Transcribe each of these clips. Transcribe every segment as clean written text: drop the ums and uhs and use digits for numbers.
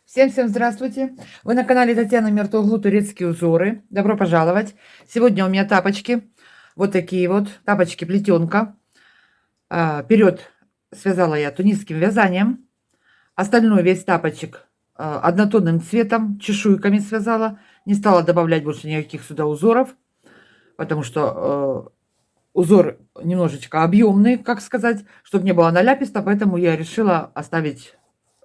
Всем здравствуйте! Вы на канале Татьяна Мертоглу «Турецкие узоры». Добро пожаловать! Сегодня у меня тапочки. Вот такие вот тапочки плетенка. Вперед связала я тунисским вязанием. Остальной весь тапочек однотонным цветом, чешуйками связала. Не стала добавлять больше никаких сюда узоров, потому что узор немножечко объемный, как сказать, чтобы не было наляписто, поэтому я решила оставить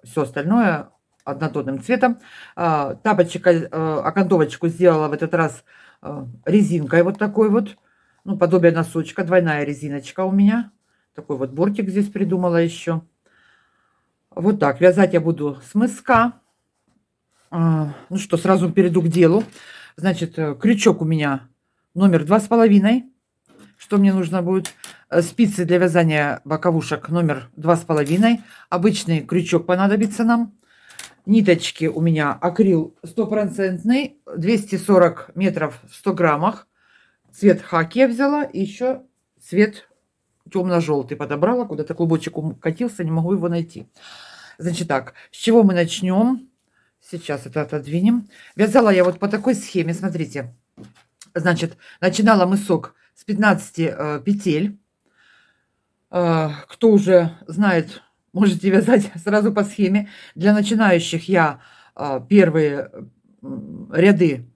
все остальное однотонным цветом. Тапочек, окантовочку сделала в этот раз резинкой вот такой вот, ну, подобие носочка, двойная резиночка у меня. Такой вот бортик здесь придумала еще. Вот так, вязать я буду с мыска. Ну что, сразу перейду к делу. Значит, крючок у меня номер 2,5. Что мне нужно будет? Спицы для вязания боковушек номер 2,5. Обычный крючок понадобится нам. Ниточки у меня акрил стопроцентный, 240 метров в 100 граммах. Цвет хаки я взяла, и еще цвет темно-желтый подобрала. Куда-то клубочек укатился, не могу его найти. Значит так, с чего мы начнем? Сейчас это отодвинем. Вязала я вот по такой схеме, смотрите. Значит, начинала мысок с 15 петель. Кто уже знает, можете вязать сразу по схеме. Для начинающих я первые ряды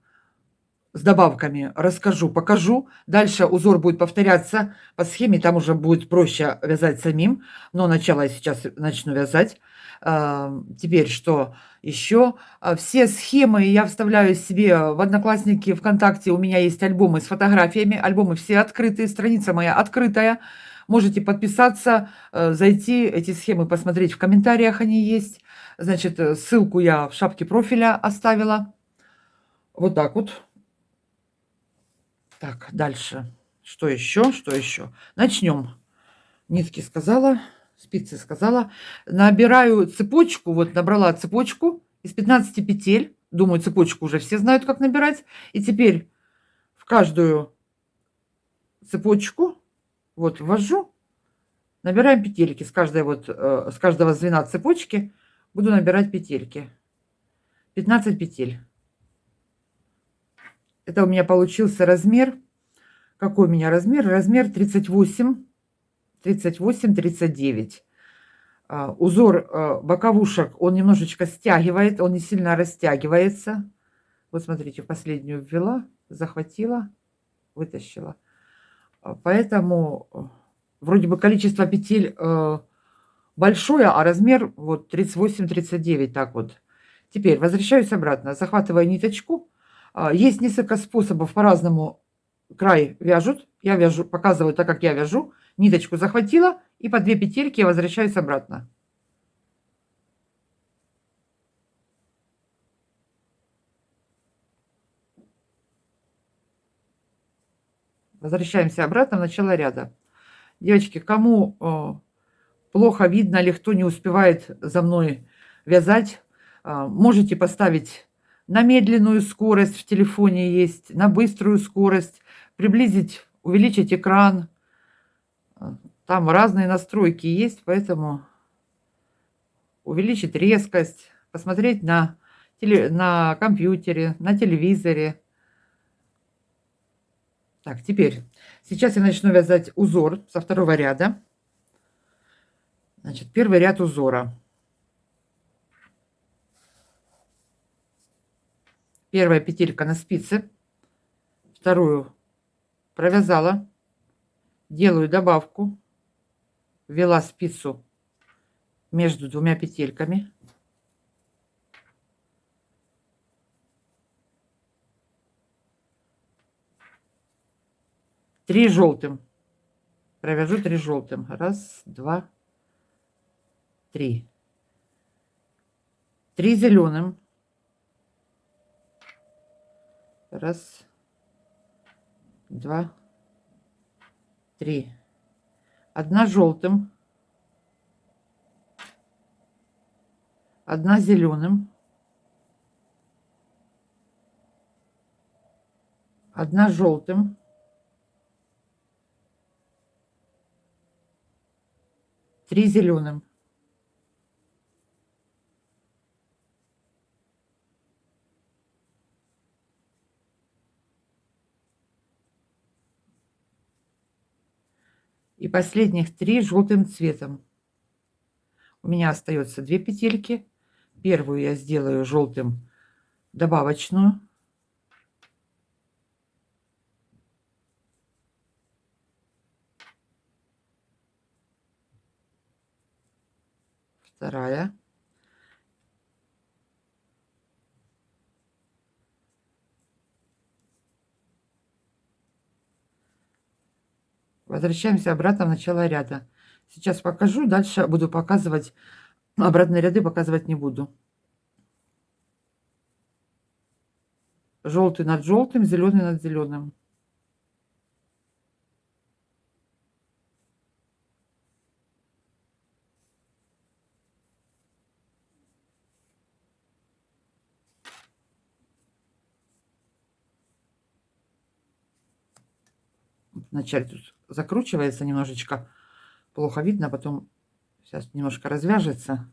с добавками расскажу, покажу. Дальше узор будет повторяться по схеме, там уже будет проще вязать самим. Но начало я сейчас начну вязать. Теперь что еще? Все схемы я вставляю себе в Одноклассники, ВКонтакте. У меня есть альбомы с фотографиями. Альбомы все открытые, страница моя открытая. Можете подписаться, зайти, эти схемы посмотреть в комментариях, они есть. Значит, ссылку я в шапке профиля оставила. Вот так вот. Так, дальше. Что еще? Что еще? Начнем. Нитки сказала, спицы сказала. Набираю цепочку, вот набрала цепочку из 15 петель. Думаю, цепочку уже все знают, как набирать. И теперь в каждую цепочку вот ввожу, набираем петельки. С каждого звена цепочки буду набирать петельки. 15 петель. Это у меня получился размер. Какой у меня размер? Размер 38, 39. Узор боковушек, он немножечко стягивает, он не сильно растягивается. Вот смотрите, последнюю ввела, захватила, вытащила. Поэтому вроде бы количество петель большое, а размер вот 38-39, так вот. Теперь возвращаюсь обратно, захватываю ниточку. Есть несколько способов, по-разному край вяжут. Я вяжу, показываю так, как я вяжу. Ниточку захватила, и по 2 петельки я возвращаюсь обратно. Возвращаемся обратно в начало ряда. Девочки, кому плохо видно или кто не успевает за мной вязать, можете поставить на медленную скорость, в телефоне есть, на быструю скорость, приблизить, увеличить экран. Там разные настройки есть, поэтому увеличить резкость, посмотреть на компьютере, на телевизоре. Так, теперь, сейчас я начну вязать узор со второго ряда. Значит, первый ряд узора. Первая петелька на спице, вторую провязала, делаю добавку, ввела спицу между двумя петельками. Три желтым. Провяжу 3 желтым. Раз, два, три. 3 зеленым. Раз, два, три. 1 желтым. 1 зеленым. 1 желтым. 3 зеленым. последних 3 желтым цветом. У меня остается 2 петельки. Первую я сделаю желтым добавочную. Вторая. Возвращаемся обратно в начало ряда. Сейчас покажу, дальше буду показывать, обратные ряды показывать не буду. Желтый над желтым, зеленый над зеленым. Вначале тут закручивается немножечко, плохо видно, потом сейчас немножко развяжется.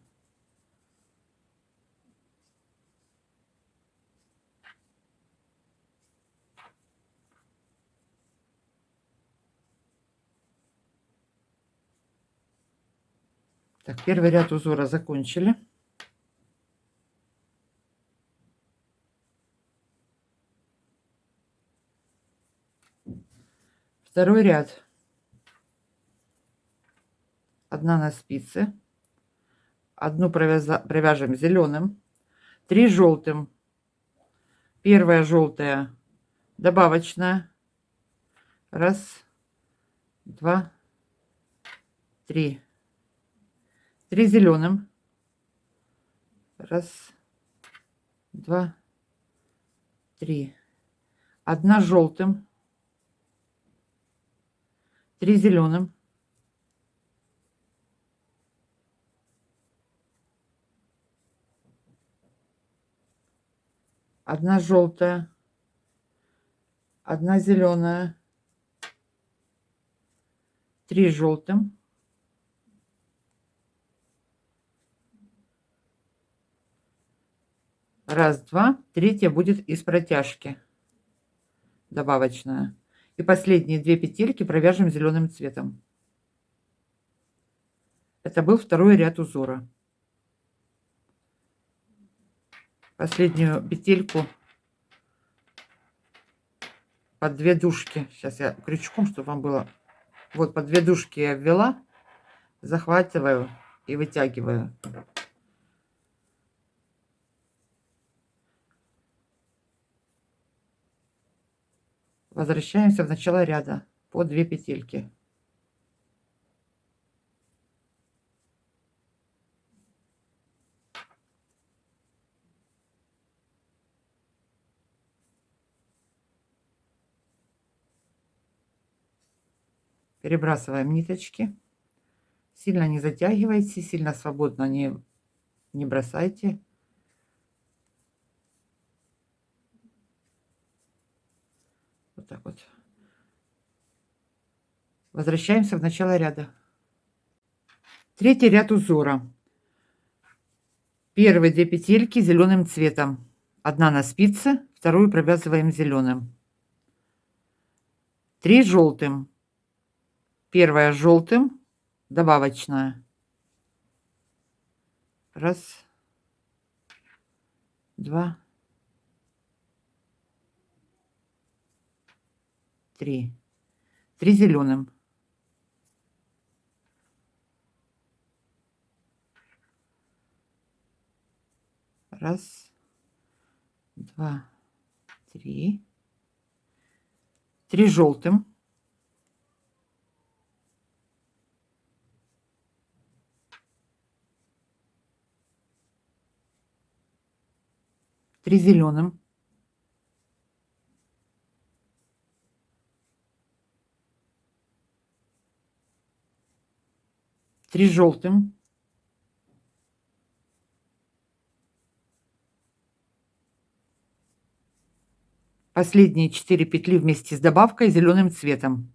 Так, первый ряд узора закончили. Второй ряд. 1 на спице, 1 провяжем зеленым, 3 желтым. Первая желтая добавочная. 1, 2, 3. 3 зеленым. 1, 2, 3. 1 желтым. 3 зеленым. 1 желтая. 1 зеленая. 3 желтым. 1, 2. Третья будет из протяжки. Добавочная. И последние 2 петельки провяжем зеленым цветом. Это был второй ряд узора. Последнюю петельку под 2 дужки. Сейчас я крючком, чтобы вам было. Вот под 2 дужки я ввела, захватываю и вытягиваю. Возвращаемся в начало ряда по 2 петельки. Перебрасываем ниточки. Сильно не затягивайте, сильно свободно не бросайте. Вот так вот. Возвращаемся в начало ряда. Третий ряд узора. Первые 2 петельки зеленым цветом. 1 на спице, вторую провязываем зеленым. 3 желтым. Первая желтым, добавочная. 1, 2, 3. 3 зеленым. 1, 2, 3. 3 желтым. 3 зеленым. 3 желтым. 4 петли вместе с добавкой зеленым цветом.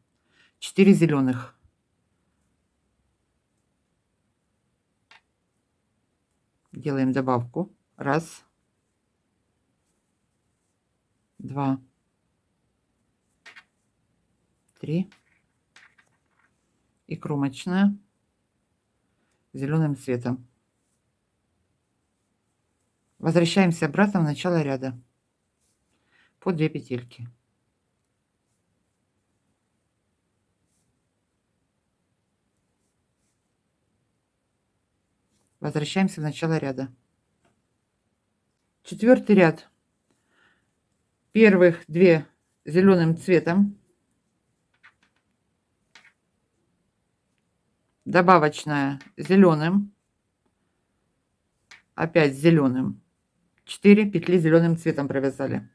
4 зеленых. Делаем добавку. 1, 2, 3, и кромочная зеленым цветом. Возвращаемся обратно в начало ряда по 2 петельки. Возвращаемся в начало ряда. Четвертый ряд. Первых 2 зеленым цветом, добавочная зеленым, опять зеленым. 4 петли зеленым цветом провязали.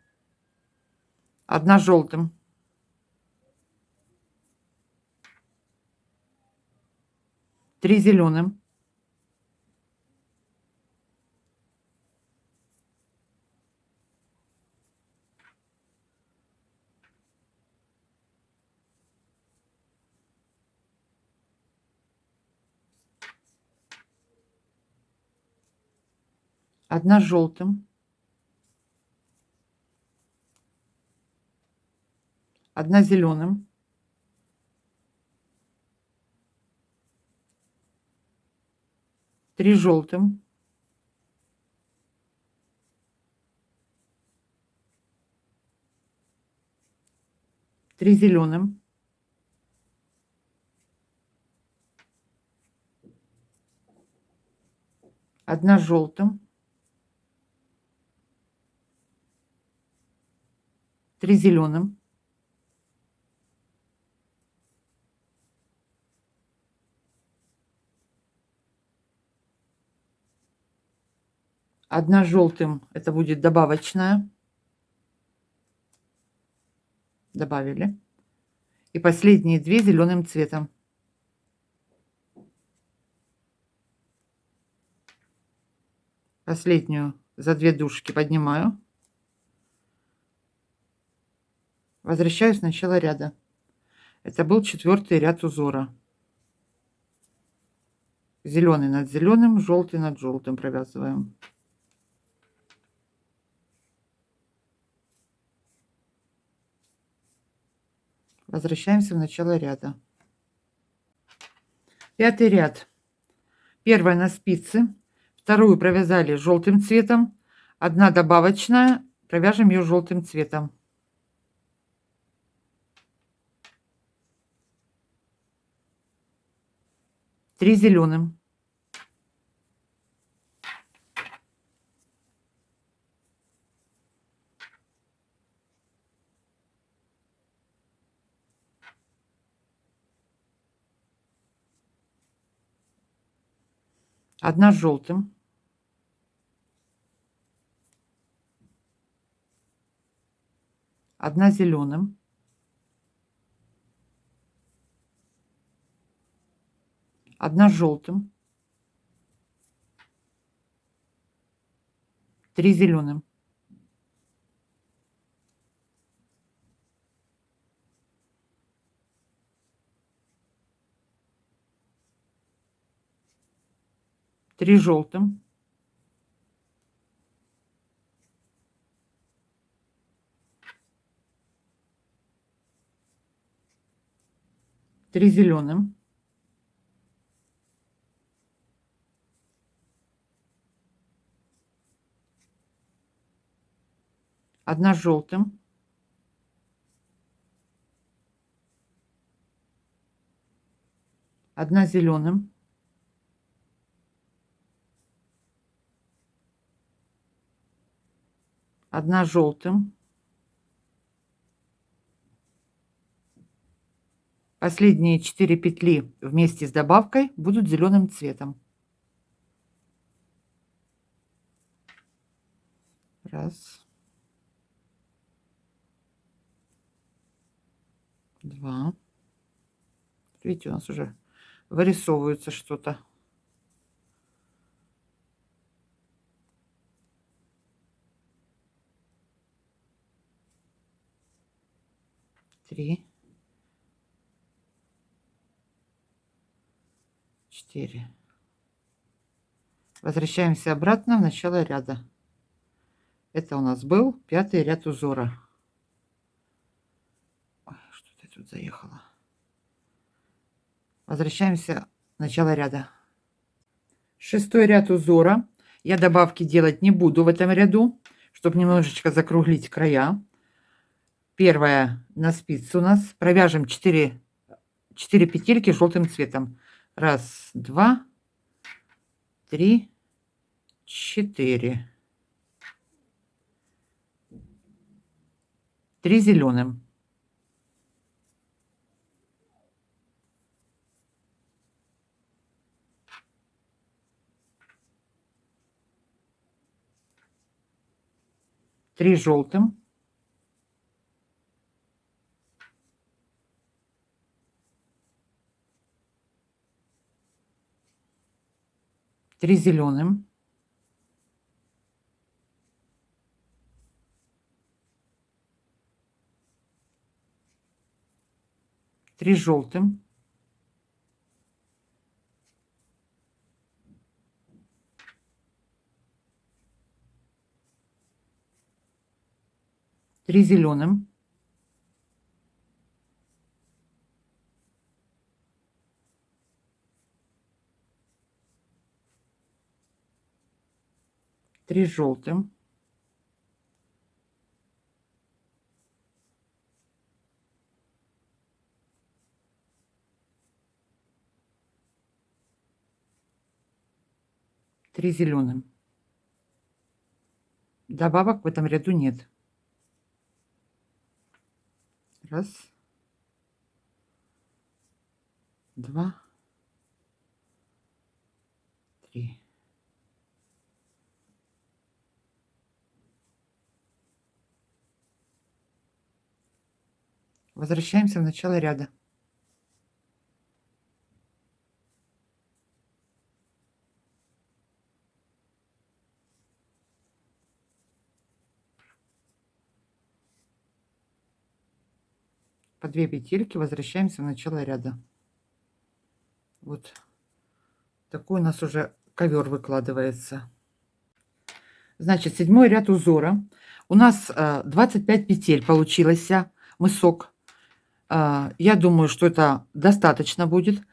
1 желтым, 3 зеленым, 1 желтым, 1 зеленым, 3 желтым, 3 зеленым, 1 желтым, 3 зеленым, 1 желтым, это будет добавочная. Добавили. И последние 2 зеленым цветом. Последнюю за 2 дужки поднимаю. Возвращаюсь в начало ряда. Это был 4-й ряд узора. Зеленый над зеленым, желтый над желтым провязываем. Возвращаемся в начало ряда. 5-й ряд. Первая на спице, вторую провязали желтым цветом, 1 добавочная, провяжем ее желтым цветом. Три зеленым. 1 желтым. 1 зеленым. 1 желтым. 3 зеленым. 3 желтым. 3 зеленым. 1 желтым. 1 зеленым. 1 желтым. Последние 4 петли вместе с добавкой будут зеленым цветом. Раз. 2. Видите, у нас уже вырисовывается что-то. 3. 4. Возвращаемся обратно в начало ряда. Это у нас был 5-й ряд узора. Ой, что-то тут заехало. Возвращаемся в начало ряда. 6-й ряд узора. Я добавки делать не буду в этом ряду, чтобы немножечко закруглить края. Первая на спицу у нас. Провяжем 4 петельки желтым цветом. 1, 2, 3, 4. 3 зеленым. 3 желтым. 3 зеленым. 3 желтым. 3 зеленым. 3 желтым. 3 зеленым. Добавок в этом ряду нет. 1, 2, 3. Возвращаемся в начало ряда. По 2 петельки возвращаемся в начало ряда. Вот такой у нас уже ковер выкладывается. Значит, 7-й ряд узора. У нас 25 петель получилось мысок. Я думаю, что это достаточно будет.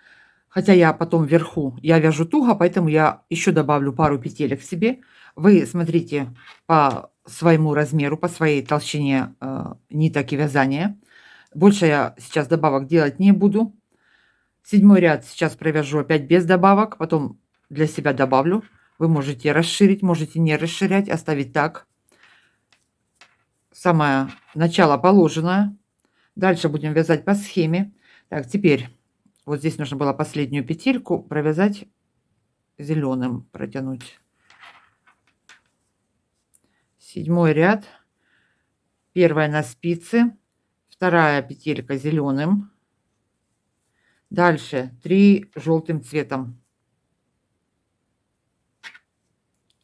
Хотя я потом вверху я вяжу туго, поэтому я еще добавлю пару петелек себе. Вы смотрите по своему размеру, по своей толщине ниток и вязания. Больше я сейчас добавок делать не буду. 7-й ряд сейчас провяжу опять без добавок, потом для себя добавлю. Вы можете расширить, можете не расширять, оставить так. Самое начало положенное. Дальше будем вязать по схеме. Так, теперь вот здесь нужно было последнюю петельку провязать зеленым, протянуть. 7-й ряд. Первая на спице, 2-я петелька зеленым. Дальше 3 желтым цветом.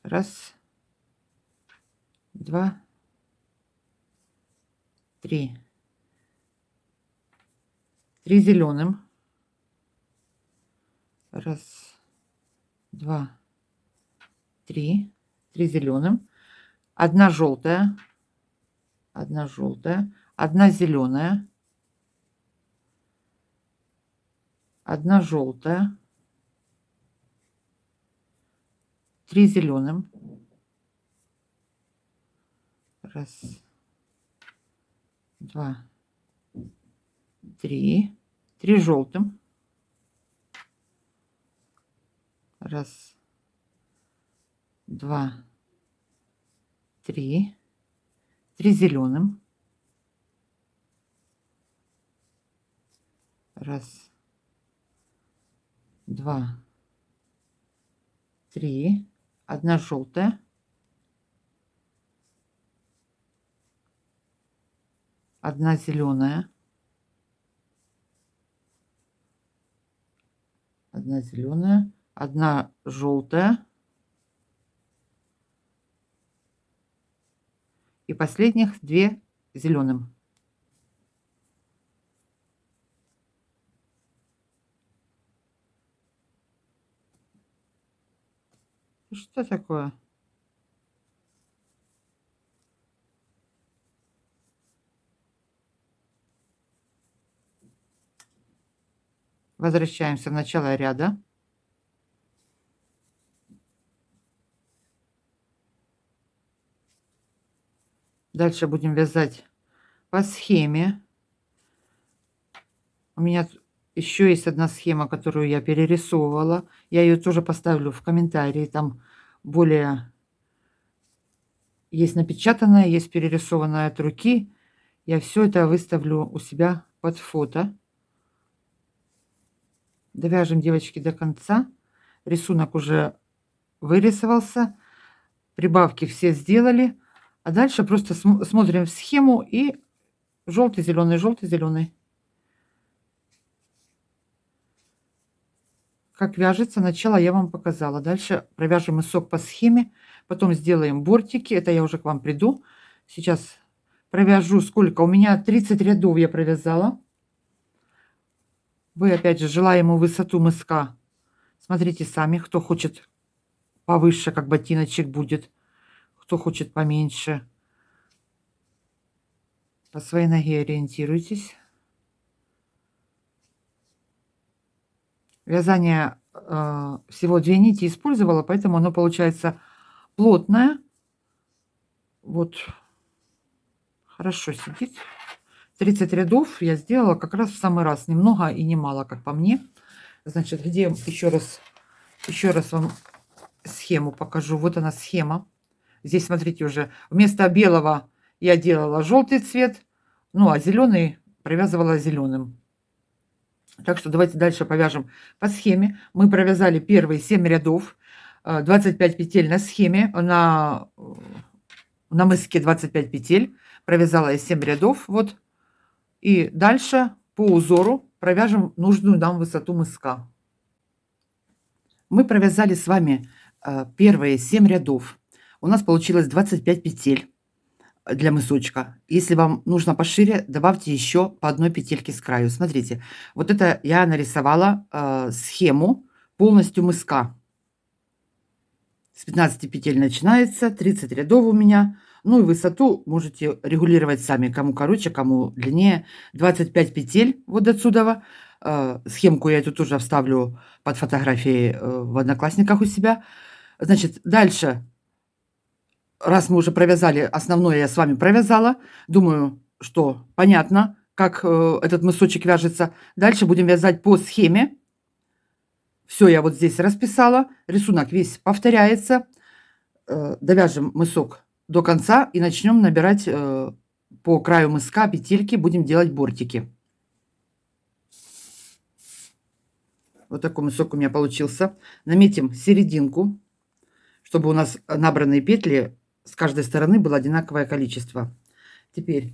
1, 2, 3. 3 зеленым. 1, 2, 3. 3 зеленым. 1 желтая. 1 желтая. 1 зеленая. 1 желтая. 3 зеленым. 1, 2, 3. 3 желтым. 1, 2, 3. 3 зеленым. 1, 2, 3. 1 желтая. 1 зеленая. 1 зеленая. 1 желтая. И последних 2 зеленым. Что такое? Возвращаемся в начало ряда. Дальше будем вязать по схеме. У меня еще есть одна схема, которую я перерисовывала. Я ее тоже поставлю в комментарии. Там более есть напечатанная, есть перерисованная от руки. Я все это выставлю у себя под фото. Довяжем, девочки, до конца. Рисунок уже вырисовался. Прибавки все сделали. А дальше просто смотрим в схему и желтый, зеленый, желтый, зеленый. Как вяжется, начало я вам показала. Дальше провяжем мысок по схеме, потом сделаем бортики. Это я уже к вам приду. Сейчас провяжу сколько? У меня 30 рядов я провязала. Вы опять же желаемую высоту мыска смотрите сами, кто хочет повыше, как ботиночек будет, кто хочет поменьше. По своей ноге ориентируйтесь. Вязание всего 2 нити использовала, поэтому оно получается плотное. Вот, хорошо сидит. 30 рядов я сделала как раз в самый раз. Немного и немало, как по мне. Значит, где еще раз вам схему покажу. Вот она схема. Здесь, смотрите, уже вместо белого я делала желтый цвет, ну а зеленый провязывала зеленым. Так что давайте дальше повяжем по схеме. Мы провязали первые 7 рядов, 25 петель на схеме, на мыске 25 петель, провязала я 7 рядов, вот. И дальше по узору провяжем нужную нам высоту мыска. Мы провязали с вами первые 7 рядов. У нас получилось 25 петель для мысочка. Если вам нужно пошире, добавьте еще по одной петельке с краю. Смотрите, вот это я нарисовала схему полностью мыска. С 15 петель начинается, 30 рядов у меня. Ну и высоту можете регулировать сами, кому короче, кому длиннее. 25 петель вот отсюда. Схемку я эту тоже вставлю под фотографией в Одноклассниках у себя. Значит, дальше, раз мы уже провязали, основное я с вами провязала. Думаю, что понятно, как этот мысочек вяжется. Дальше будем вязать по схеме. Все я вот здесь расписала. Рисунок весь повторяется. Довяжем мысок до конца и начнем набирать по краю мыска петельки. Будем делать бортики. Вот такой мысок у меня получился. Наметим серединку, чтобы у нас набранные петли с каждой стороны было одинаковое количество. Теперь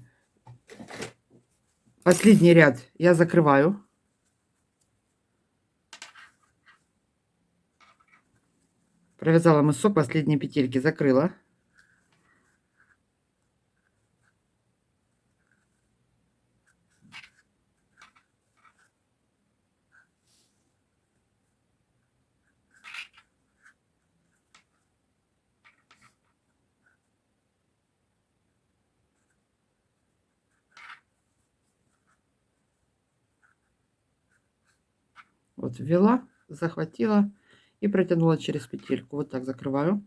последний ряд я закрываю. Провязала мысок, последние петельки закрыла. Вот ввела, захватила и протянула через петельку. Вот так закрываю.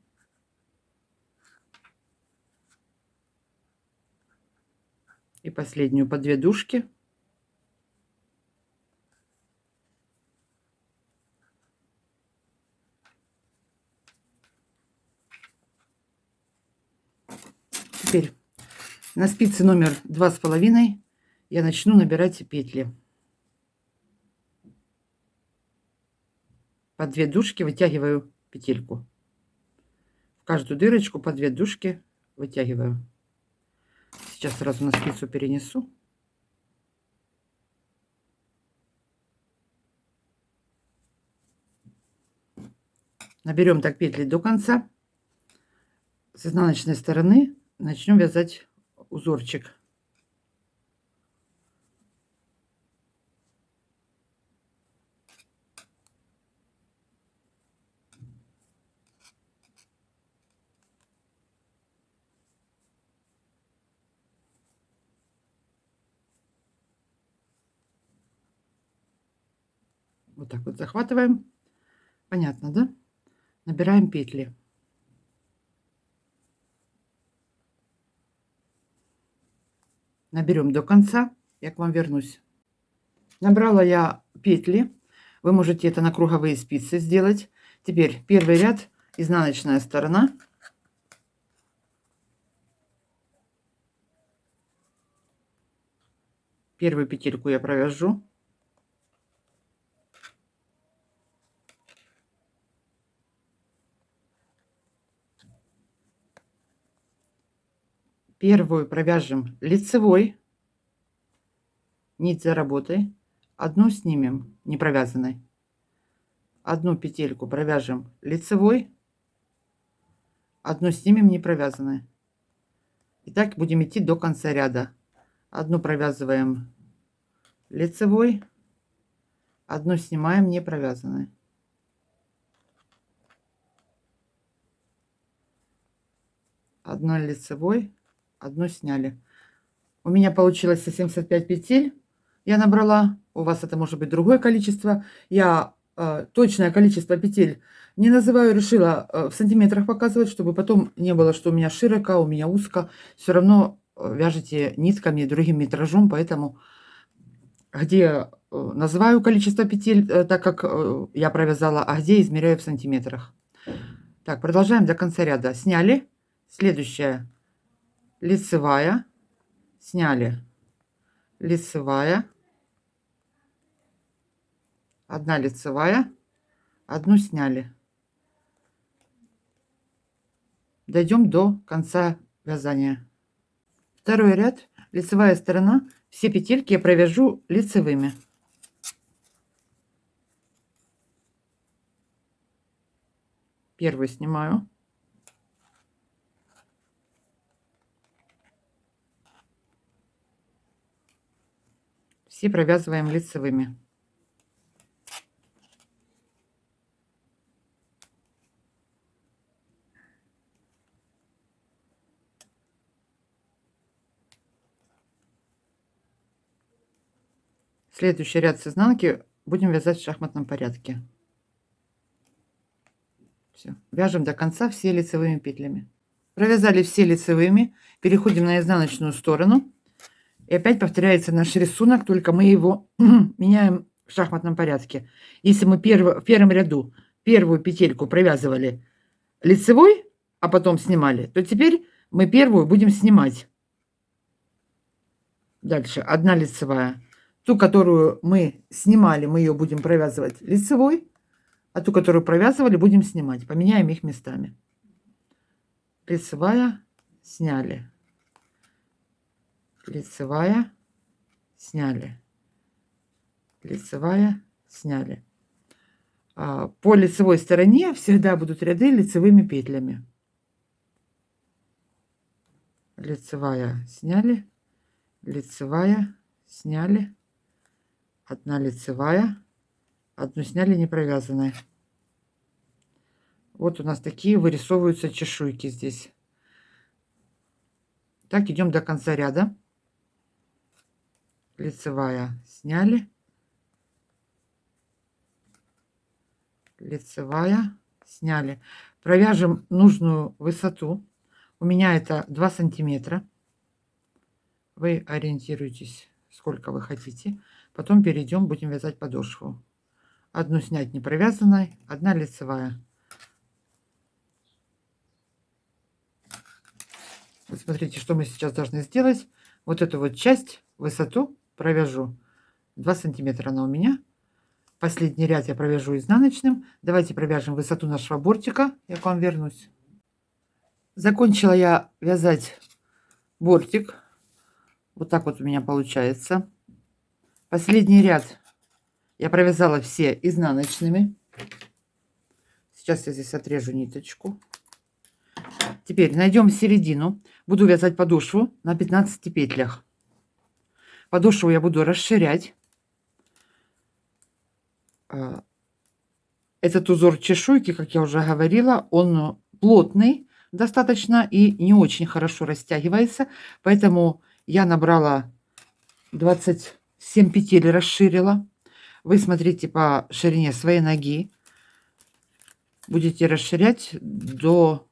И последнюю по 2 дужки. Теперь на спице номер 2,5 я начну набирать петли. По 2 дужки вытягиваю петельку. В каждую дырочку по 2 дужки вытягиваю. Сейчас сразу на спицу перенесу. Наберем так петли до конца. С изнаночной стороны начнем вязать узорчик. Вот так вот захватываем. Понятно, да? Набираем петли. Наберем до конца, я к вам вернусь. Набрала я петли. Вы можете это на круговые спицы сделать. Теперь первый ряд, изнаночная сторона. Первую петельку я провяжу. Первую провяжем лицевой. Нить за работой. Одну снимем не провязанной. Одну петельку провяжем лицевой. Одну снимем не провязанной. И так будем идти до конца ряда. Одну провязываем лицевой. Одну снимаем не провязанной. Одну лицевой, одну сняли. У меня получилось 75 петель. Я набрала. У вас это может быть другое количество. Я точное количество петель не называю. Решила в сантиметрах показывать, чтобы потом не было, что у меня широко, у меня узко. Все равно вяжете нитками другим метражом. Поэтому где называю количество петель, так как я провязала, а где измеряю в сантиметрах. Так, продолжаем до конца ряда. Сняли. Следующая лицевая. Сняли. Лицевая. Одна лицевая. Одну сняли. Дойдем до конца вязания. Второй ряд. Лицевая сторона. Все петельки я провяжу лицевыми. Первую снимаю. Все провязываем лицевыми. Следующий ряд с изнанки будем вязать в шахматном порядке. Все. Вяжем до конца все лицевыми петлями. Провязали все лицевыми. Переходим на изнаночную сторону. И опять повторяется наш рисунок, только мы его меняем в шахматном порядке. Если мы в первом ряду первую петельку провязывали лицевой, а потом снимали, то теперь мы первую будем снимать. Дальше одна лицевая. Ту, которую мы снимали, мы ее будем провязывать лицевой, а ту, которую провязывали, будем снимать. Поменяем их местами. Лицевая, сняли. Лицевая, сняли. Лицевая, сняли. По лицевой стороне всегда будут ряды лицевыми петлями. Лицевая, сняли. Лицевая, сняли. Одна лицевая. Одну сняли не провязанная. Вот у нас такие вырисовываются чешуйки здесь. Так, идем до конца ряда. Лицевая, сняли. Лицевая, сняли. Провяжем нужную высоту. У меня это 2 сантиметра. Вы ориентируйтесь, сколько вы хотите. Потом перейдем, будем вязать подошву. Одну снять не провязанной, одна лицевая. Вот смотрите, что мы сейчас должны сделать. Вот эту вот часть, высоту провяжу. 2 сантиметра она у меня. Последний ряд я провяжу изнаночным. Давайте провяжем высоту нашего бортика. Я к вам вернусь. Закончила я вязать бортик. Вот так вот у меня получается. Последний ряд я провязала все изнаночными. Сейчас я здесь отрежу ниточку. Теперь найдем середину. Буду вязать подошву на 15 петлях. Подошву я буду расширять. Этот узор чешуйки, как я уже говорила, он плотный достаточно и не очень хорошо растягивается. Поэтому я набрала 27 петель, расширила. Вы смотрите по ширине своей ноги. Будете расширять до...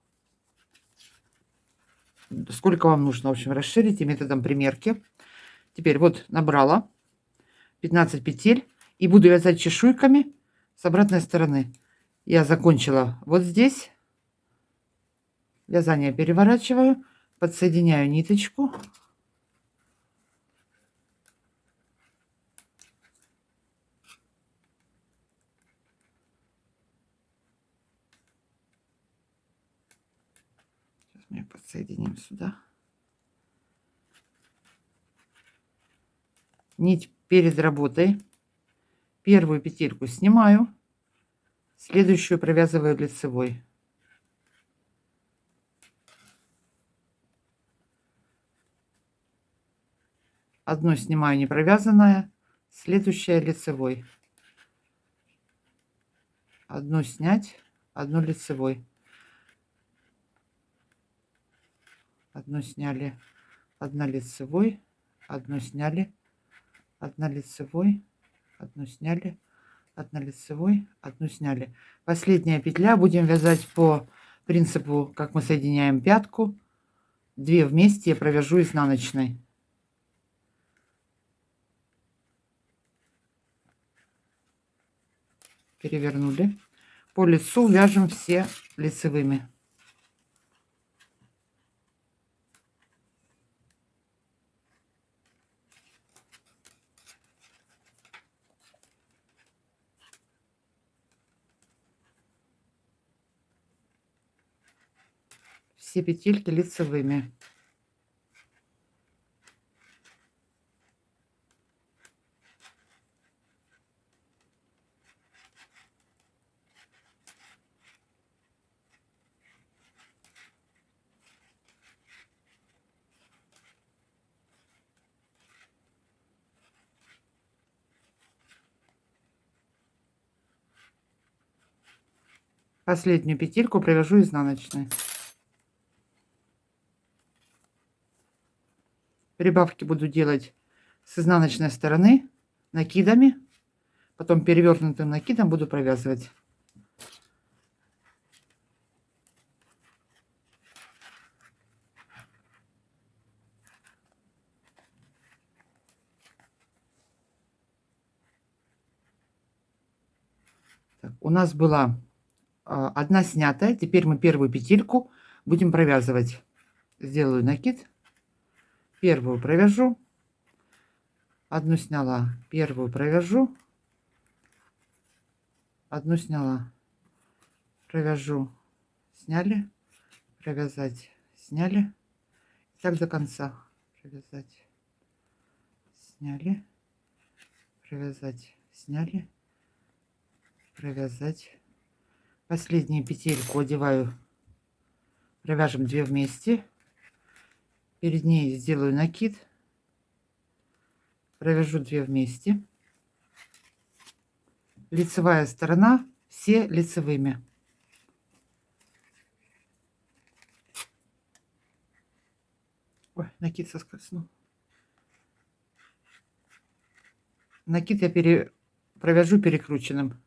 Сколько вам нужно, в общем, расширите методом примерки. Теперь вот набрала 15 петель. И буду вязать чешуйками с обратной стороны. Я закончила вот здесь. Вязание переворачиваю. Подсоединяю ниточку. Сейчас мы ее подсоединим сюда. Нить перед работой. Первую петельку снимаю. Следующую провязываю лицевой. Одну снимаю не провязанное, следующая лицевой. Одну снять, одну лицевой. Одну сняли, одна лицевой, одну сняли, одна лицевой, одну сняли, одна лицевой, одну сняли. Последняя петля будем вязать по принципу, как мы соединяем пятку. 2 вместе я провяжу изнаночной. Перевернули. По лицу вяжем все лицевыми. Все петельки лицевыми. Последнюю петельку провяжу изнаночной. Прибавки буду делать с изнаночной стороны накидами, потом перевернутым накидом буду провязывать. Так, у нас была одна снятая, теперь мы первую петельку будем провязывать. Сделаю накид, первую провяжу, одну сняла, первую провяжу, одну сняла, провяжу, сняли, провязать, сняли, так до конца, провязать, сняли, провязать, сняли, провязать. Последнюю петельку одеваю, провяжем 2 вместе, перед ней сделаю накид, провяжу 2 вместе, лицевая сторона все лицевыми. Ой, накид соскользнул. Накид я провяжу перекрученным.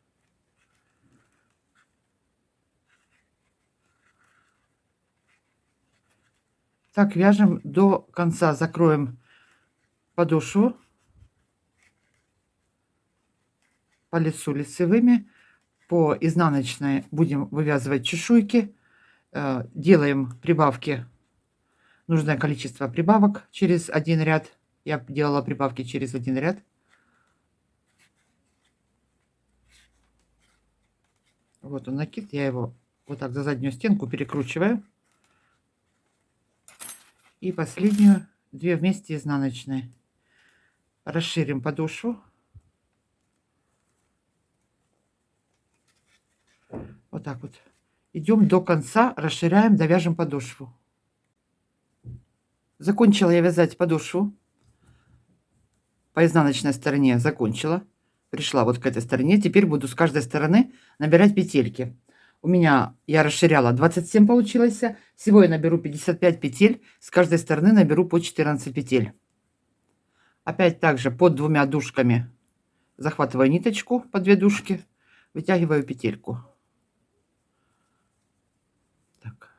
Так вяжем до конца, закроем подошву по лицу лицевыми, по изнаночной будем вывязывать чешуйки, делаем прибавки, нужное количество прибавок через один ряд. Я делала прибавки через один ряд. Вот он накид, я его вот так за заднюю стенку перекручиваю. И последнюю 2 вместе изнаночные. Расширим подошву. Вот так вот. Идем до конца, расширяем, довяжем подошву. Закончила я вязать подошву. По изнаночной стороне закончила. Пришла вот к этой стороне. Теперь буду с каждой стороны набирать петельки. У меня, я расширяла, 27 получилось. Всего я наберу 55 петель. С каждой стороны наберу по 14 петель. Опять также под 2 дужками захватываю ниточку по 2 дужки, вытягиваю петельку. Так.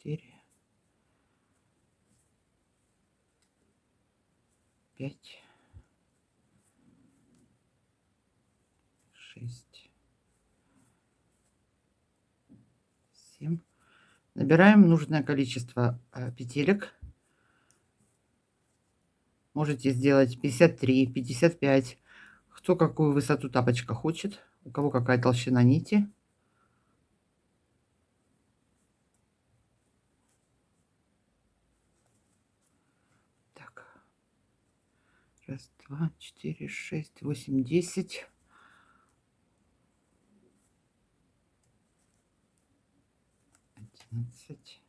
4, 5, 6, 7. Набираем нужное количество петелек. Можете сделать 53, 55. Кто какую высоту тапочка хочет, у кого какая толщина нити. Так. Раз, два, 4, 6, 8, 10. 11.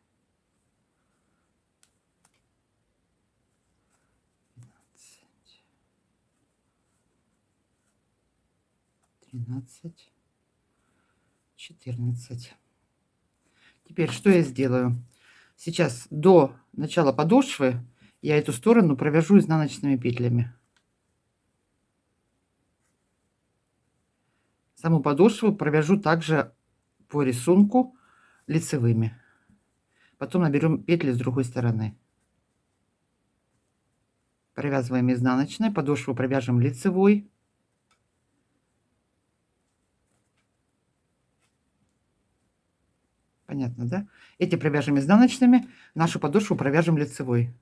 13, 14. Теперь что я сделаю? Сейчас до начала подошвы я эту сторону провяжу изнаночными петлями. Саму подошву провяжу также по рисунку лицевыми. Потом наберем петли с другой стороны. Провязываем изнаночной, подошву провяжем лицевой. Понятно, да? Эти провяжем изнаночными, нашу подошву провяжем лицевой.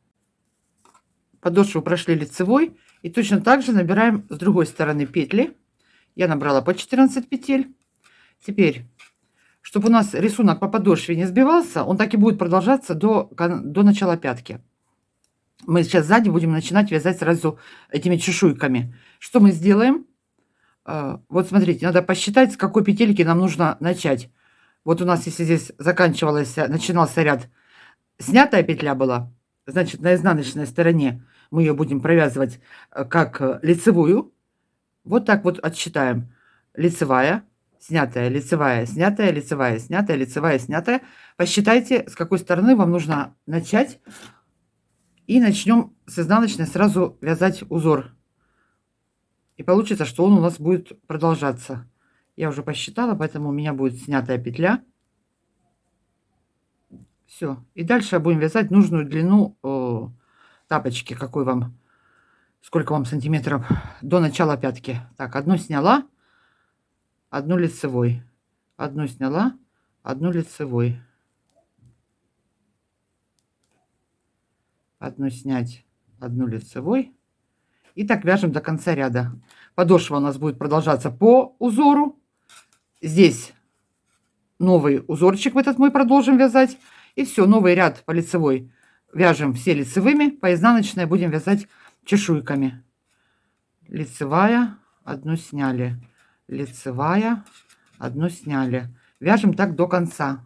Подошву прошли лицевой, и точно так же набираем с другой стороны петли. Я набрала по 14 петель. Теперь, чтобы у нас рисунок по подошве не сбивался, он так и будет продолжаться до начала пятки. Мы сейчас сзади будем начинать вязать сразу этими чешуйками. Что мы сделаем? Вот смотрите, надо посчитать, с какой петельки нам нужно начать. Вот у нас, если здесь начинался ряд, снятая петля была, значит, на изнаночной стороне мы ее будем провязывать как лицевую. Вот так вот отсчитаем. Лицевая, снятая, лицевая, снятая, лицевая, снятая, лицевая, снятая. Посчитайте, с какой стороны вам нужно начать. И начнем с изнаночной сразу вязать узор. И получится, что он у нас будет продолжаться. Я уже посчитала, поэтому у меня будет снятая петля. Все. И дальше будем вязать нужную длину тапочки, какой вам, сколько вам сантиметров до начала пятки. Так, одну сняла, одну лицевой. Одну сняла, одну лицевой. Одну снять, одну лицевой. И так вяжем до конца ряда. Подошва у нас будет продолжаться по узору. Здесь новый узорчик в этот мы продолжим вязать. И все, новый ряд по лицевой вяжем все лицевыми. По изнаночной будем вязать чешуйками. Лицевая, одну сняли. Лицевая, одну сняли. Вяжем так до конца.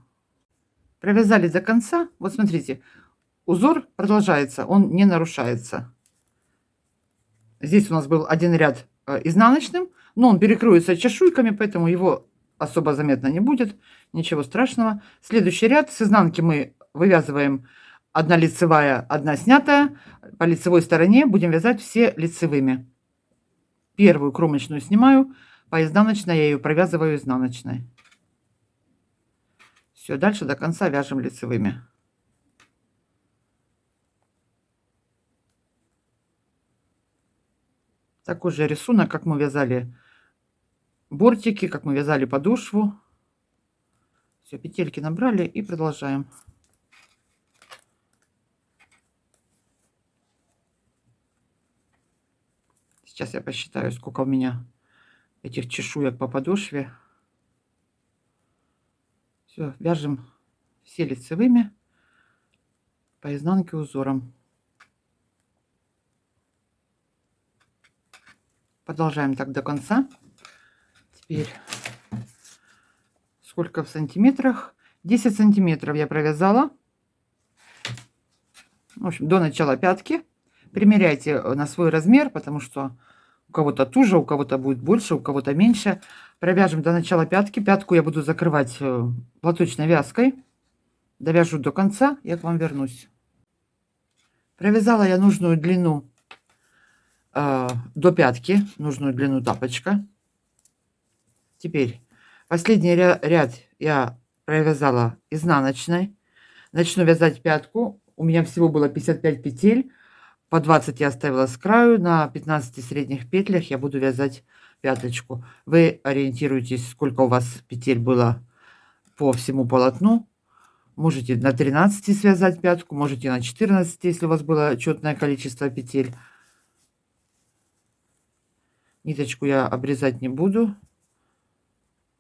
Провязали до конца. Вот смотрите, узор продолжается, он не нарушается. Здесь у нас был один ряд изнаночным, но он перекроется чешуйками, поэтому его особо заметно не будет. Ничего страшного. Следующий ряд с изнанки мы вывязываем одна лицевая, одна снятая. По лицевой стороне будем вязать все лицевыми. Первую кромочную снимаю, по изнаночной я ее провязываю изнаночной. Все, дальше до конца вяжем лицевыми. Такой же рисунок, как мы вязали бортики, как мы вязали подошву. Все, петельки набрали и продолжаем. Сейчас я посчитаю, сколько у меня этих чешуек по подошве. Все, вяжем все лицевыми по изнанке узором. Продолжаем так до конца. Теперь сколько в сантиметрах? 10 сантиметров я провязала. В общем, до начала пятки. Примеряйте на свой размер, потому что У кого-то туже, у кого-то будет больше, у кого-то меньше. Провяжем до начала пятки. Пятку я буду закрывать платочной вязкой. Довяжу до конца, я к вам вернусь. Провязала я нужную длину до пятки, нужную длину тапочка. Теперь последний ряд я провязала изнаночной. Начну вязать пятку. У меня всего было 55 петель. По 20 я оставила с краю. На 15 средних петлях я буду вязать пяточку. Вы ориентируетесь, сколько у вас петель было по всему полотну. Можете на 13 связать пятку, можете на 14, если у вас было четное количество петель. Ниточку я обрезать не буду.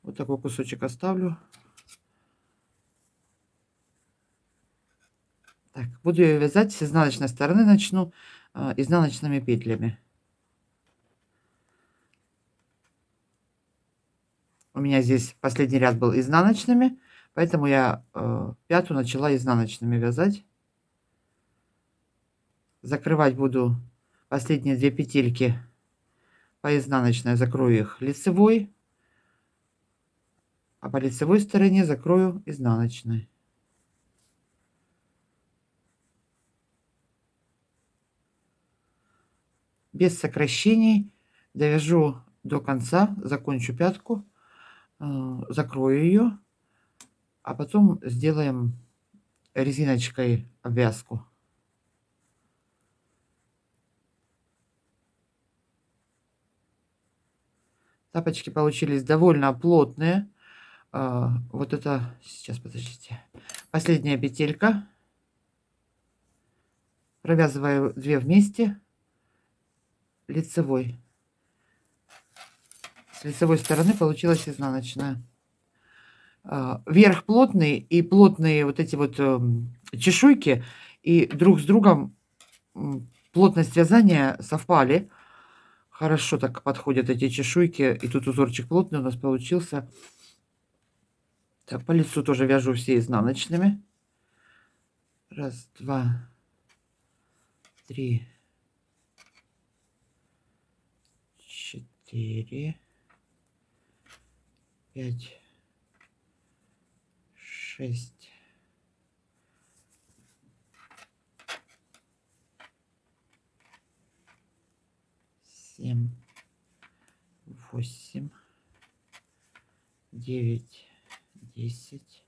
Вот такой кусочек оставлю. Так, буду ее вязать с изнаночной стороны, начну изнаночными петлями. У меня здесь последний ряд был изнаночными, поэтому я пятую начала изнаночными вязать. Закрывать буду последние 2 петельки по изнаночной, закрою их лицевой, а по лицевой стороне закрою изнаночной. Без сокращений довяжу до конца, закончу пятку, закрою ее, а потом сделаем резиночкой обвязку. Тапочки получились довольно плотные. Вот это, сейчас, подождите, последняя петелька. Провязываю 2 вместе, лицевой. С лицевой стороны получилась изнаночная. Верх плотный и плотные вот эти вот чешуйки, и друг с другом плотность вязания совпали. Хорошо так подходят эти чешуйки, и тут узорчик плотный у нас получился. Так, по лицу тоже вяжу все изнаночными. 1, 2, 3, 4, 5, 6, 7, 8, 9, 10,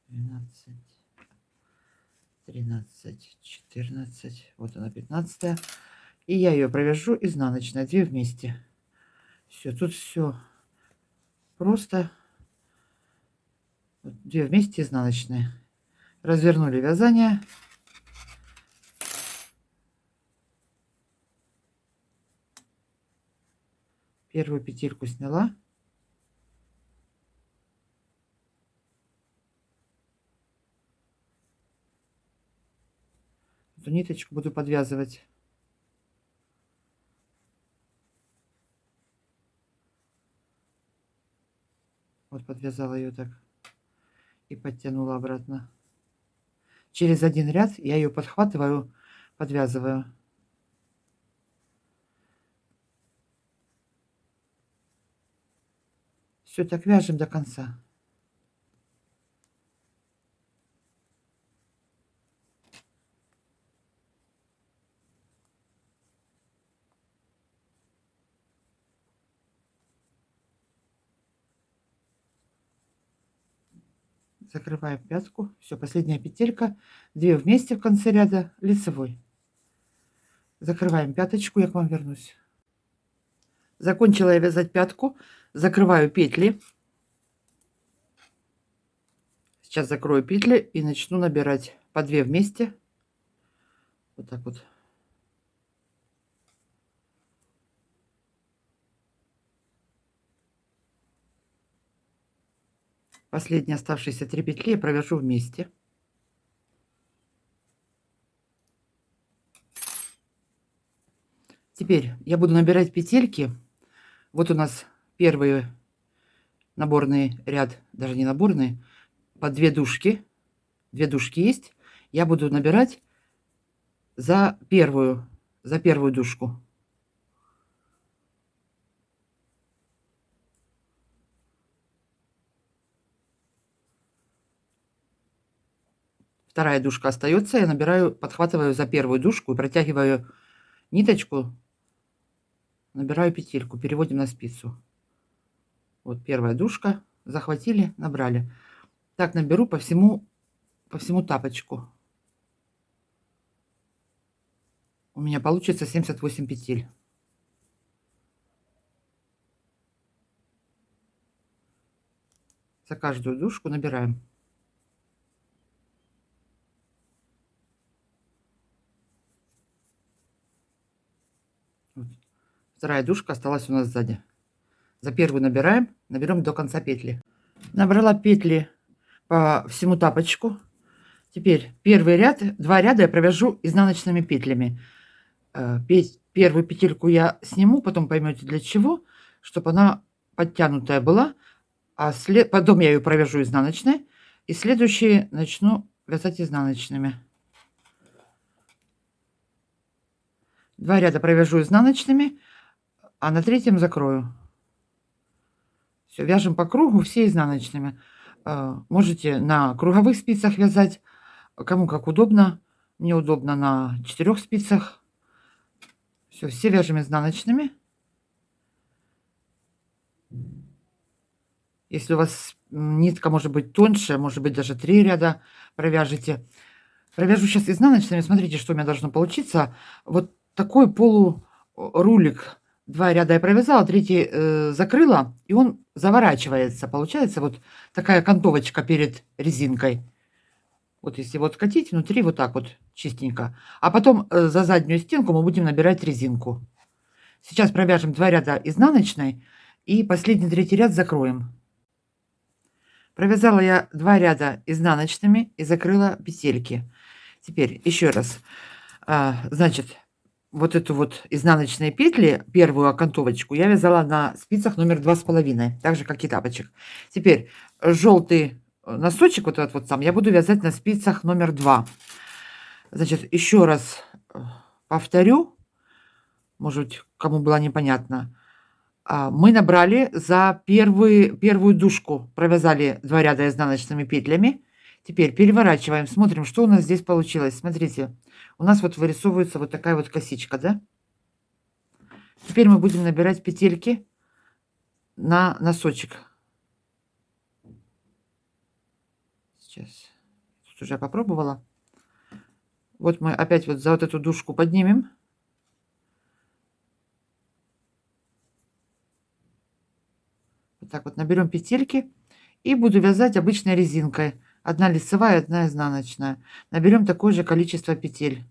12, 13, 14, вот она 15. И я ее провяжу изнаночной, 2 вместе. Все, тут все просто. 2 вместе изнаночные. Развернули вязание. Первую петельку сняла. Эту ниточку буду подвязывать. Вот подвязала ее так и подтянула обратно. Через один ряд я ее подхватываю, подвязываю. Все, так вяжем до конца. Закрываем пятку. Все, последняя петелька. 2 вместе в конце ряда, лицевой. Закрываем пяточку, я к вам вернусь. Закончила я вязать пятку. Закрываю петли. Сейчас закрою петли и начну набирать по 2 вместе. Вот так вот. Последние оставшиеся 3 петли я провяжу вместе. Теперь я буду набирать петельки. Вот у нас первый наборный ряд, даже не наборный, по 2 дужки. 2 дужки есть. Я буду набирать за первую, за первую дужку. Вторая дужка остается, я набираю, подхватываю за первую дужку и протягиваю ниточку, набираю петельку, переводим на спицу. Вот первая дужка, захватили, набрали. Так наберу по всему тапочку. У меня получится 78 петель. За каждую дужку набираем. Вот. Вторая дужка осталась у нас сзади. За первую набираем, наберем до конца петли. Набрала петли по всему тапочку. Теперь первый ряд, 2 ряда я провяжу изнаночными петлями. Первую петельку я сниму, потом поймете для чего, чтобы она подтянутая была, а потом я ее провяжу изнаночной, и следующие начну вязать изнаночными. 2 ряда провяжу изнаночными, а на третьем закрою. Все, вяжем по кругу, все изнаночными. Можете на круговых спицах вязать, кому как удобно. Мне удобно на 4 спицах. Все вяжем изнаночными. Если у вас нитка может быть тоньше, может быть даже 3 ряда провяжете. Провяжу сейчас изнаночными. Смотрите, что у меня должно получиться. Вот такой полурулик. 2 ряда я провязала, третий закрыла, и он заворачивается. Получается вот такая окантовочка перед резинкой. Вот если вот катить внутри вот так вот чистенько. А потом за заднюю стенку мы будем набирать резинку. Сейчас провяжем 2 ряда изнаночной и последний третий ряд закроем. Провязала я 2 ряда изнаночными и закрыла петельки. Теперь еще раз. Значит, вот эту вот изнаночные петли, первую окантовочку, я вязала на спицах номер 2,5, так же как и тапочек. Теперь желтый носочек, вот этот вот сам, я буду вязать на спицах номер 2. Значит, еще раз повторю, может быть, кому было непонятно. Мы набрали за первую дужку, провязали 2 ряда изнаночными петлями. Теперь переворачиваем, смотрим, что у нас здесь получилось. Смотрите, у нас вот вырисовывается вот такая вот косичка, да? Теперь мы будем набирать петельки на носочек. Сейчас. Тут уже попробовала. Вот мы опять вот за вот эту дужку поднимем. Вот так вот наберем петельки и буду вязать обычной резинкой. Одна лицевая, одна изнаночная. Наберем такое же количество петель.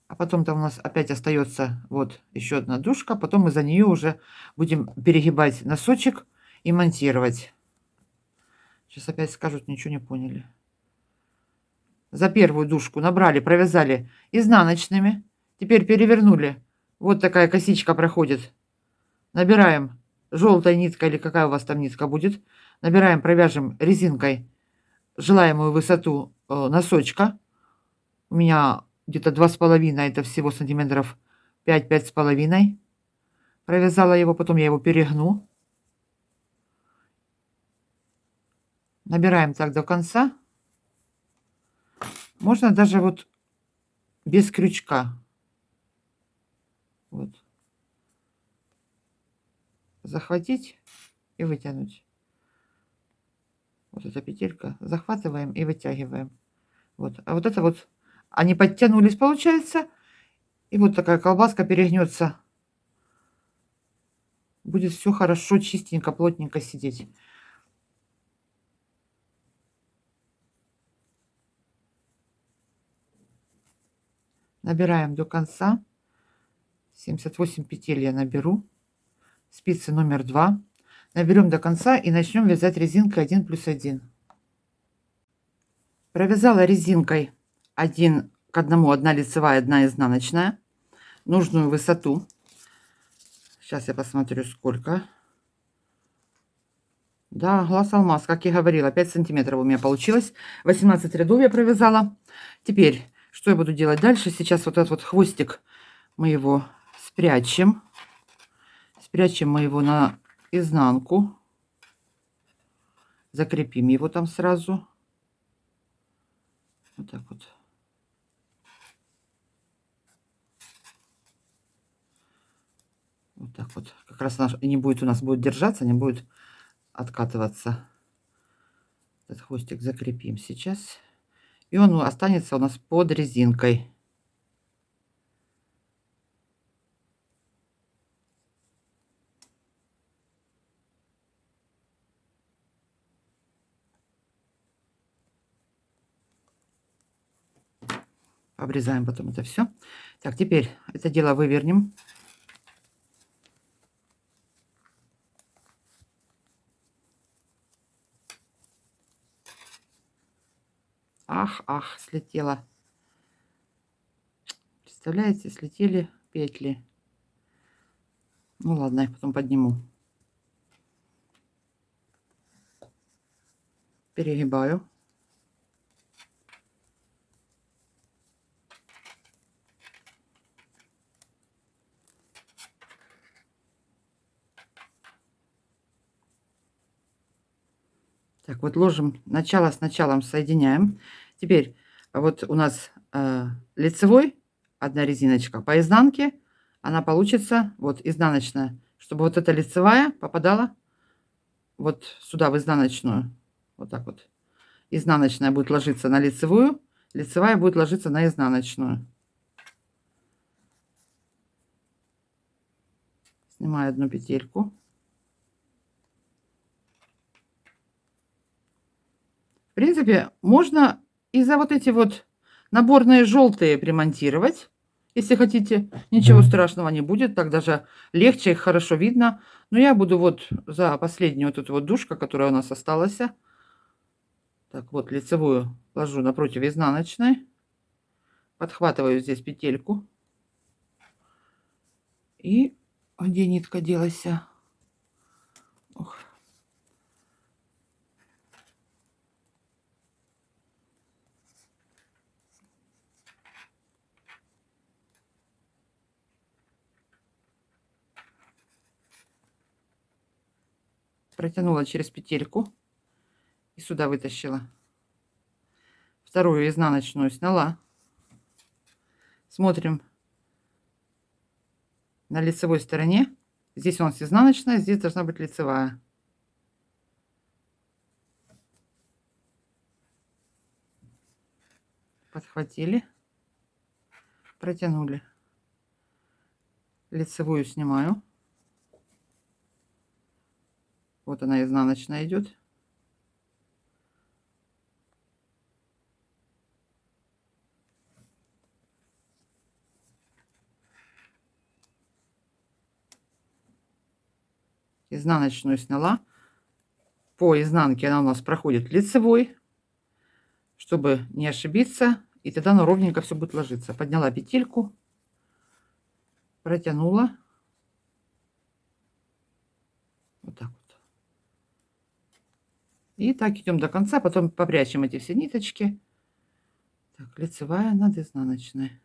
А потом там у нас опять остается вот еще одна дужка. Потом мы за нее уже будем перегибать носочек и монтировать. Сейчас опять скажут, ничего не поняли. За первую дужку набрали, провязали изнаночными. Теперь перевернули. Вот такая косичка проходит. Набираем желтой ниткой или какая у вас там нитка будет. Набираем, провяжем резинкой желаемую высоту носочка. У меня где-то 2,5, это всего сантиметров 5-5,5. Провязала его, потом я его перегну. Набираем так до конца. Можно даже вот без крючка. Вот. Захватить и вытянуть. Вот эта петелька. Захватываем и вытягиваем. Вот. А вот это вот, они подтянулись, получается. И вот такая колбаска перегнется. Будет все хорошо, чистенько, плотненько сидеть. Набираем до конца. 78 петель я наберу. Спицы номер 2. Наберем до конца и начнем вязать резинкой 1 плюс 1. Провязала резинкой 1 к 1, 1 лицевая, 1 изнаночная. Нужную высоту. Сейчас я посмотрю, сколько. Да, глаз алмаз, как я говорила, 5 сантиметров у меня получилось. 18 рядов я провязала. Теперь, что я буду делать дальше? Сейчас вот этот вот хвостик мы его спрячем. Спрячем мы его на изнанку. Закрепим его там сразу. Вот так вот. Вот так вот. Как раз наш не будет у нас будет держаться, не будет откатываться. Этот хвостик закрепим сейчас. И он останется у нас под резинкой. Обрезаем потом это все. Так, теперь это дело вывернем. Ах, ах, слетела. Представляете, слетели петли. Ну ладно, я потом подниму. Перегибаю. Так, вот ложим начало с началом, соединяем. Теперь вот у нас лицевой одна резиночка, по изнанке она получится вот изнаночная, чтобы вот эта лицевая попадала вот сюда в изнаночную. Вот так вот. Изнаночная будет ложиться на лицевую, лицевая будет ложиться на изнаночную. Снимаю одну петельку. В принципе, можно и за вот эти вот наборные желтые примонтировать. Если хотите, ничего страшного не будет, так даже легче, их хорошо видно. Но я буду вот за последнюю вот эту вот дужка, которая у нас осталась. Так, вот лицевую ложу напротив изнаночной. Подхватываю здесь петельку. И где нитка делась? Ох. Протянула через петельку и сюда вытащила. Вторую изнаночную сняла. Смотрим на лицевой стороне. Здесь у нас изнаночная, здесь должна быть лицевая. Подхватили, протянули. Лицевую снимаю. Вот она изнаночная идет. Изнаночную сняла. По изнанке она у нас проходит лицевой, чтобы не ошибиться. И тогда она ровненько все будет ложиться. Подняла петельку, протянула. Вот так вот. И так идем до конца. Потом попрячем эти все ниточки. Так, лицевая над изнаночной.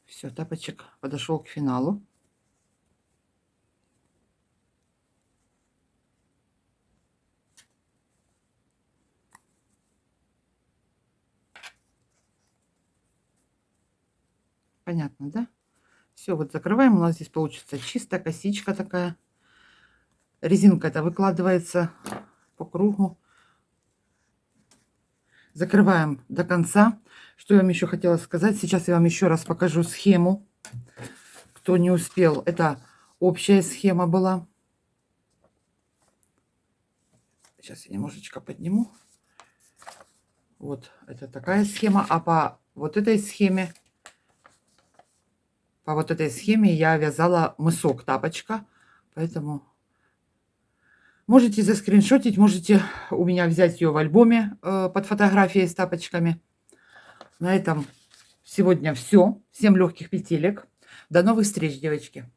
Все, тапочек подошел к финалу. Понятно, да? Все, вот закрываем. У нас здесь получится чисто косичка такая. Резинка это выкладывается по кругу. Закрываем до конца. Что я вам еще хотела сказать? Сейчас я вам еще раз покажу схему. Кто не успел, это общая схема была. Сейчас я немножечко подниму. Вот это такая схема. А по вот этой схеме, я вязала мысок тапочка. Поэтому Можете заскриншотить, можете у меня взять ее в альбоме под фотографией с тапочками. На этом сегодня все. Всем легких петелек. До новых встреч, девочки.